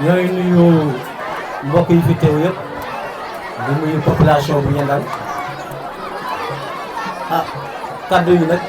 ñooy nuyu mbokk yi fi teew yëpp di nuyu population bu Ñandaan kaddu yi nag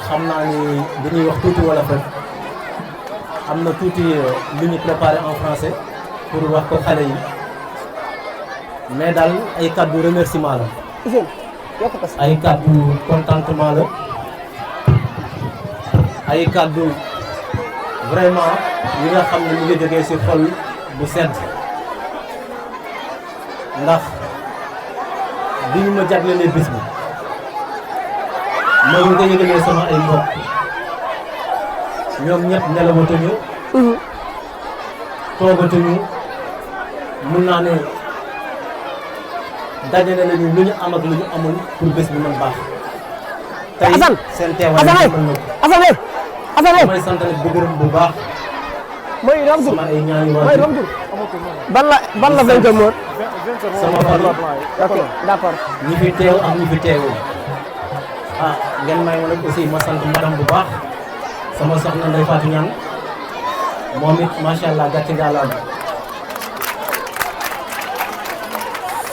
xam naa ni dañuy wax tuuti wolof rek am na tuuti lu ñu préparé en français pour wax ko xale yi mais daal ay kaddu remerciement la ay kaddu contentement la ay kaddu vraiment yi nga xam ne ñu ngi jógee ci xol bu sedd ndax bi ñu ma jaglelee bis bi ma ngi ko yëgalee sama ay mbokk ñoom ñëpp nelawatuñu toogatuñu mun naa ne dajale nañu lu ñu am ak lu ñu amul pour bés bi mën baax tey seen teewaay may sant nag bu gërëm bu baax sama ay ñaari waajur ban la 20 mois sama famille ok d'accord ñi fi teew ak ñi fi teewul ngeen may ma nag aussi ma sant madame bu baax sama soxna Ndeye Fatou Niang moom it macha allah gàcce ngalaam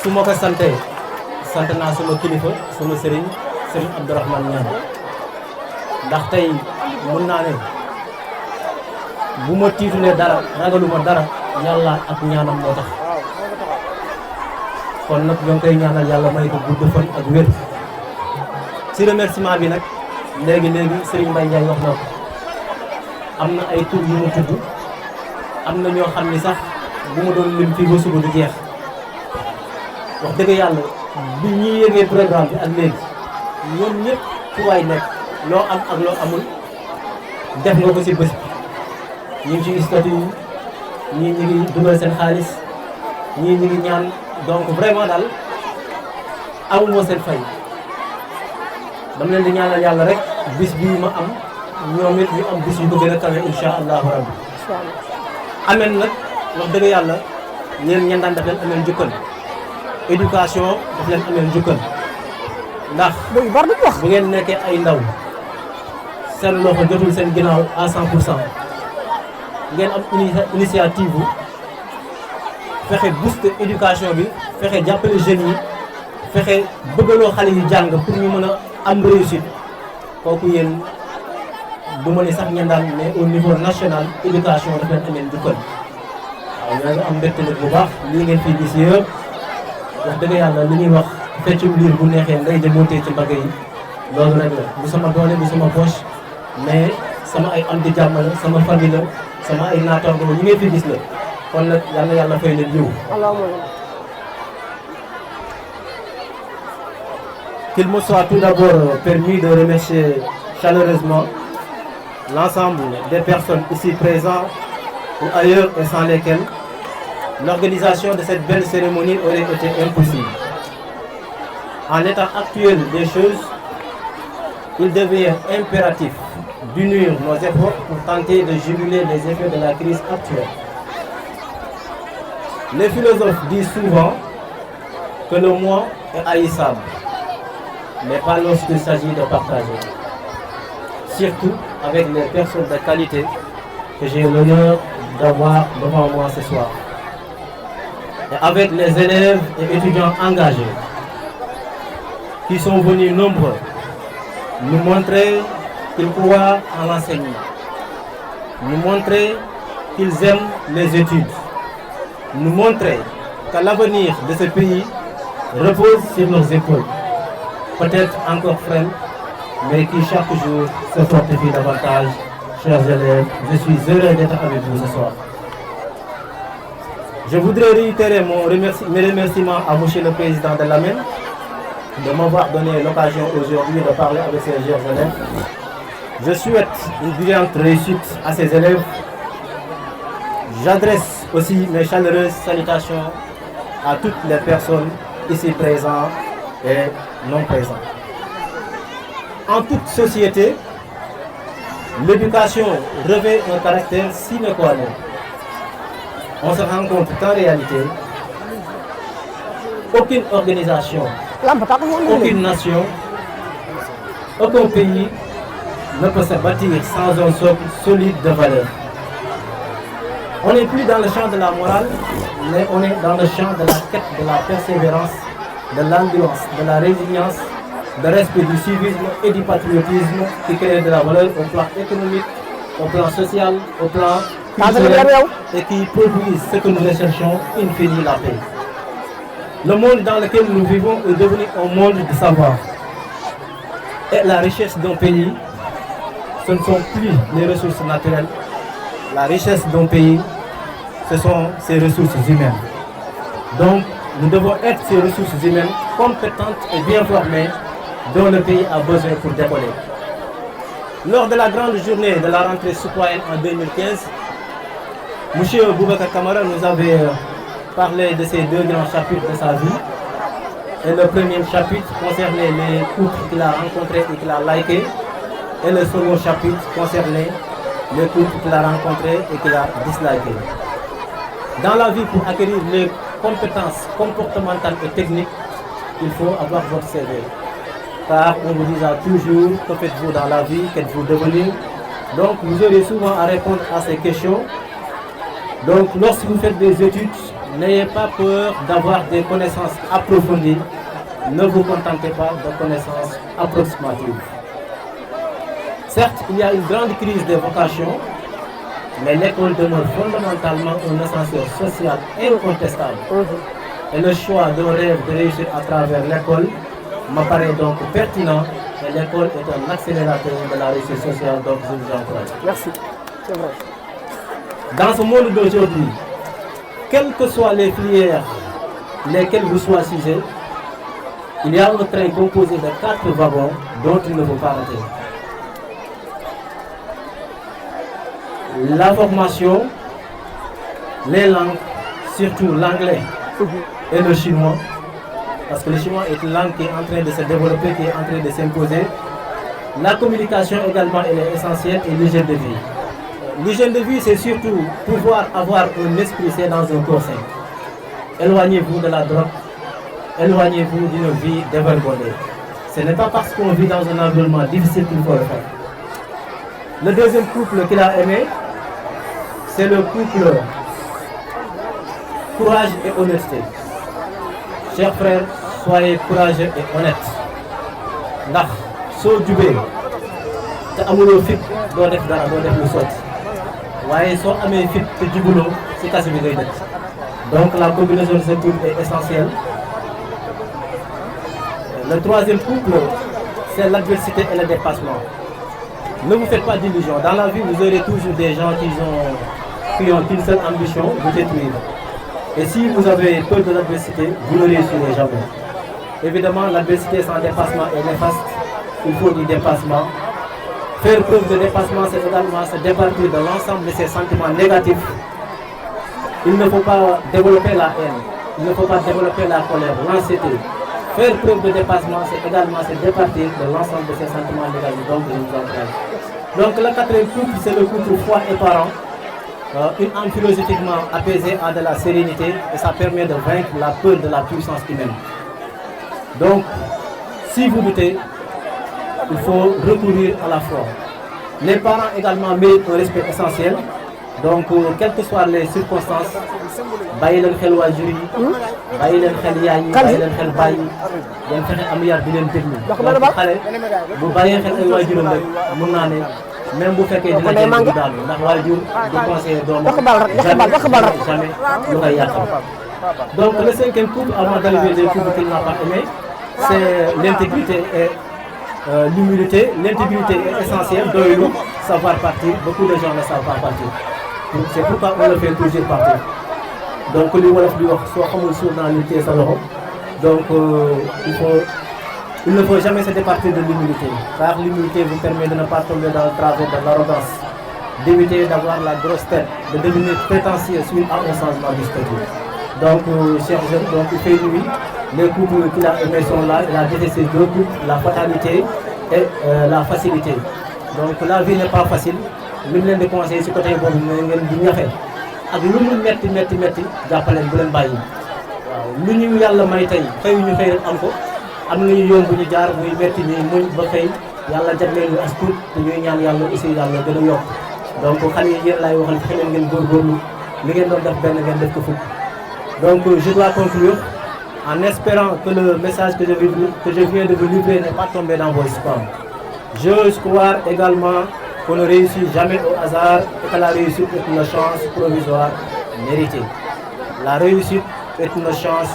su ma ko santee sant naa sama kilifa sama sëriñ Abdourahmane Niang ndax tey mun naa ne bu ma tiitulee dara ragaluma dara yàlla ak ñaanam moo tax kon nag ñoo ngi koy ñaanal yàlla may ko gudd fan ak wér ci remerciement bi nag léegi Serigne Mbaye Ndiaye wax na ko am na ay tur yu mu tudd am na ñoo xam ni sax bu ma doon lim fii ba suba du jeex wax dëgg yàlla bi ñuy yëgee programme bi ak léegi ñoom ñëpp fu waay nekk loo am ak loo amul def nga ko ci bés bi ñu ngi ci statut yi ñii ñi ngi dugal seen xaalis ñii ñi ngi ñaan donc vraiment daal amuma seen fay dama leen di ñaanal yàlla rek bis bii ma am ñoom it ñu am bis yu ko gën a kawe insha allahu rabbi ameen nag wax dëgg yàlla ñeen Ñandaan daf leen ameen jukkal éducation daf leen ameen jukkal ndax bu ngeen nekkee ay ndaw seen loxo jotul seen ginnaaw à 100% ngeen am initiative bu fexe booster éducation bi fexe jàppale jeunes yi fexe bëggaloo xale yi jàng pour ñu mën a am réussite kooku yéen du ma ne sax Ñandaan mais au niveau national éducation daf leen ameen jukkal waaw ñoo ngi am mbégte nag bu baax lii ngeen fii gis yëpp wax dëgg yàlla li ñuy wax feccum liir bu neexee nday jëmootee ci mbagg yi loolu rek la du sama doole du sama poche mais sama ay am di jàmm la sama famille la sama ay naataango ñi ngeen fi gis la kon nag yal na yàlla fay leen yiw. Qu'il me soit tout d'abord permis de remercier chaleureusement l'ensemble des personnes ici présentes ou ailleurs et sans lesquelles l'organisation de cette belle cérémonie aurait été impossible. En l'état actuel des choses, il devient impératif d'unir nos efforts pour tenter de juguler les effets de la crise actuelle. Les philosophes disent souvent que le moi est haïssable, mais pas lorsqu'il s'agit de partager. Surtout avec les personnes de qualité que j'ai l'honneur d'avoir devant moi ce soir. Et avec les élèves et étudiants engagés qui sont venus nombreux nous montrer qu'ils croient en l'enseignement, nous montrer qu'ils aiment les études, nous montrer que l'avenir de ce pays repose sur leurs épaules, peut-être encore frêles, mais qui chaque jour se fortifient davantage. Chers élèves, je suis heureux d'être avec vous ce soir. Je voudrais réitérer mes remerciements à Monsieur le Président de l'AMEN de m'avoir donné l'occasion aujourd'hui de parler avec ces chers élèves. Je souhaite une brillante réussite à ces élèves. J'adresse aussi mes chaleureuses salutations à toutes les personnes ici présentes et non présentes. En toute société, l'éducation revêt un caractère sine qua non. On se rend compte qu'en réalité, aucune organisation, aucune nation, aucun pays ne peut se bâtir sans un socle solide de valeurs. On n'est plus dans le champ de la morale, mais on est dans le champ de la quête de la persévérance, de l'endurance, de la résilience, de respect du civisme et du patriotisme qui crée de la valeur au plan économique, au plan social, au plan culturel et qui produit ce que nous recherchons, in fine la paix. Le monde dans lequel nous vivons est devenu un monde de savoir. Et la richesse d'un pays, ce ne sont plus les ressources naturelles. La richesse d'un pays, ce sont ses ressources humaines. Donc, nous devons être ces ressources humaines compétentes et bien formées dont le pays a besoin pour décoller. Lors de la grande journée de la rentrée citoyenne en 2015, M. Boubacar Camara nous avait parlé de ces deux grands chapitres de sa vie. Et le premier chapitre concernait les couples qu'il a rencontrés et qu'il a likés. Et le second chapitre concernait les couples qu'il a rencontrés et qu'il a dislikés. Dans la vie, pour acquérir les compétences comportementales et techniques, il faut avoir votre CV. Car on vous dira toujours que faites-vous dans la vie, qu'êtes-vous devenu. Donc vous aurez souvent à répondre à ces questions. Donc lorsque vous faites des études, n'ayez pas peur d'avoir des connaissances approfondies. Ne vous contentez pas de connaissances approximatives. Certes, il y a une grande crise des vocations, mais l'école demeure fondamentalement un ascenseur social incontestable. Et le choix d'un rêve de réussir à travers l'école m'apparaît donc pertinent et l'école est un accélérateur de la réussite sociale, donc je vous encourage. Merci, c'est vrai. Dans ce monde d'aujourd'hui, quelles que soient les filières lesquelles vous choisissez, il y a un train composé de 4 wagons dont il ne faut pas rater. La formation, les langues, surtout l'anglais et le chinois, parce que le chinois est une langue qui est en train de se développer, qui est en train de s'imposer. La communication également, elle est essentielle et l'hygiène de vie. L'hygiène de vie, c'est surtout pouvoir avoir un esprit sain dans un corps sain. Éloignez-vous de la drogue, éloignez-vous d'une vie dévergondée. Ce n'est pas parce qu'on vit dans un environnement difficile qu'il faut le faire. Le deuxième couple qu'il a aimé, c'est le couple courage et honnêteté. Chers frères, soyez courageux et honnêtes. Ndax soo jubee te amuloo fit doo def dara doo def lu sotti waaye soo amee fit te jubuloo ci kaso bi ngay dëkk. Donc la combinaison de ce couple est essentielle. Le troisième couple, c'est l'adversité et le dépassement. Ne vous faites pas d'illusions. Dans la vie, vous aurez toujours des gens qui ont une seule ambition, vous détruire. Et si vous avez peur de l'adversité, vous ne réussirez jamais. Évidemment, l'adversité sans dépassement est néfaste. Il faut du dépassement. Faire preuve de dépassement, c'est également se départir de l'ensemble de ces sentiments négatifs. Il ne faut pas développer la haine. Il ne faut pas développer la colère, l'anxiété. Faire preuve de dépassement, c'est également se départir de l'ensemble de ces sentiments négatifs. Donc, je vous encourage. Donc, le quatrième couple, c'est le couple foi et parents. Une âme philosophiquement apaisée a de la sérénité et ça permet de vaincre la peur de la puissance humaine. Donc, si vous doutez, il faut recourir à la foi. Les parents également méritent un respect essentiel. Donc, quelles que soient les circonstances, bàyyi leen xel waajur yi, bàyyi leen xel yaay yi, bàyyi leen xel baay yi, ngeen fexe am yar di leen déglu. Donc xale bu bàyyee xel ay waajuram rek mun naa ne même bu fekkee dina jël du daal ndax waajur du conseiller doomam jamais lu koy yàqal. Donc le cinquième couple, avant d'arriver des couples qu'il n'a pas aimé, c'est l'intégrité et l'humilité. L'intégrité est essentielle, doylu, savoir partir. Beaucoup de gens ne savent pas partir. C'est pourquoi on le fait toujours partir. Donc li wolof di wax soo xamul suur naa lu téye sa loxo. Donc il ne faut jamais se départir de l'humilité, car l'humilité vous permet de ne pas tomber dans le travers de l'arrogance, d'éviter d'avoir la grosse tête, de devenir prétentieux suite à un changement de statut. Donc, chers jeunes, donc il fait nuit, les couples qu'il a aimés sont là, il a détesté deux couples, la fatalité et la facilité. Donc la vie n'est pas facile, li mu leen di conseiller ci côté boobu ngeen di ñafe ak lu mu metti jàppaleen bu leen bàyyi. waaw lu ñu yàlla may tey xëyuñu xëy rek am ko. am nañu yoon bu ñu jaar muy metti nii muñ ba xëy yàlla jagleel ñu as tuut te ñuy ñaan yàlla aussi yàlla gën a yokk. Donc xale yi yéen laay waxal fexe leen ngeen góorgóorlu li ngeen doon def benn ngeen def ko fukk. Donc je dois conclure en espérant que le message que je viens de vous livrer n'est pas tombé dans vos spams. Je crois également qu'on ne réussit jamais au hasard et que la réussite est une chance provisoire méritée. La réussite est une chance